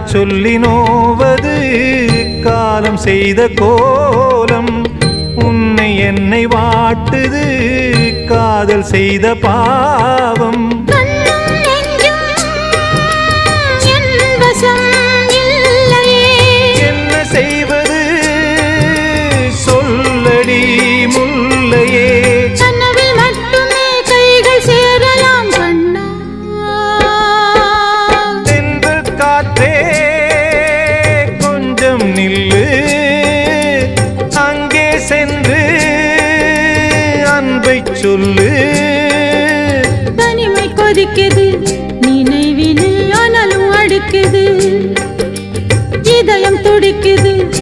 சொல்லி நோவது காலம் செய்த கோலம். உன்னை என்னை வாட்டுது காதல் செய்த பாவம். என்ன செய்வது சொல்லடி முல்லையே. கனவில் மட்டுமே கைகள் சேரலாம் கண்ணா. தென்றல் காற்றே கொஞ்சம் நில்லு, அங்கே சென்று அன்பை சொல்லு. தனிமை கொதிக்குது